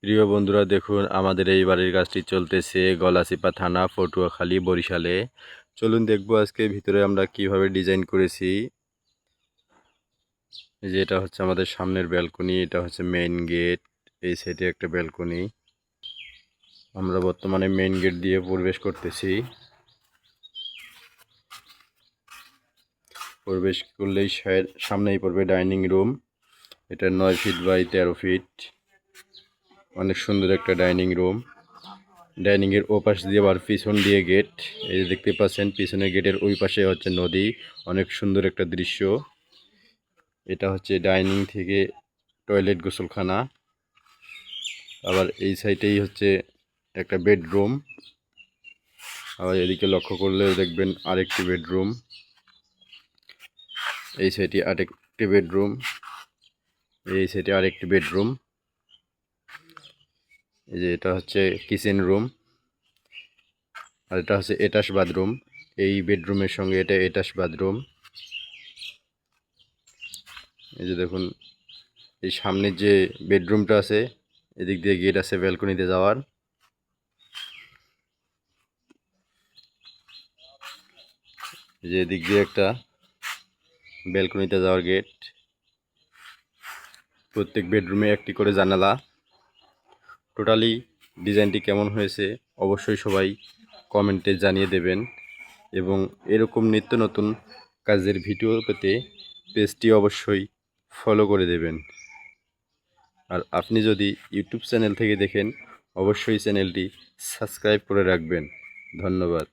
প্রিয় বন্ধুরা, দেখুন আমাদের এই বাড়ির কাজটি চলতেছে গলাচিপা থানা, পটুয়াখালী, বরিশালে। চলুন দেখবো আজকে ভিতরে আমরা কিভাবে ডিজাইন করেছি। এই যে এটা হচ্ছে আমাদের সামনের ব্যালকনি, এটা হচ্ছে মেইন গেট। এই সাইডে একটা ব্যালকনি। আমরা বর্তমানে মেইন গেট দিয়ে প্রবেশ করতেছি। প্রবেশ করলেই সামনেই পড়বে ডাইনিং রুম। এটা 9 ফিট বাই 13 ফিট। অনেক সুন্দর একটা ডাইনিং রুম। ডাইনিং এর ওপাশ দিয়ে আবার পিছন দিয়ে গেট। এই যে দেখতে পাচ্ছেন পিছনের গেটের ওই পাশে হচ্ছে নদী। অনেক সুন্দর একটা দৃশ্য। এটা হচ্ছে ডাইনিং থেকে টয়লেট, গোসলখানা। আবার এই সাইডেই হচ্ছে একটা বেডরুম। আবার এদিকে লক্ষ্য করলে দেখবেন আরেকটি বেডরুম। এই সাইডে আরেকটি বেডরুম। এই সাইডে আরেকটি বেডরুম। এই যে এটা হচ্ছে কিচেন রুম। আর এটা হচ্ছে অ্যাটাচ বাথরুম। এই বেডরুমের সঙ্গে এটা অ্যাটাচ বাথরুম। এই যে দেখুন, এই সামনের যে বেডরুমটা আছে, এদিক দিয়ে গেট আছে ব্যালকনিতে যাওয়ার। যে এদিক দিয়ে একটা ব্যালকনিতে যাওয়ার গেট। প্রত্যেক বেডরুমে একটি করে জানালা। টোটালি ডিজাইনটি কেমন হয়েছে অবশ্যই সবাই কমেন্টে জানিয়ে দেবেন, এবং এরকম নিত্য নতুন কাজের ভিডিও পেতে পেজটি অবশ্যই ফলো করে দেবেন। আর আপনি যদি ইউটিউব চ্যানেল থেকে দেখেন অবশ্যই চ্যানেলটি সাবস্ক্রাইব করে রাখবেন। ধন্যবাদ।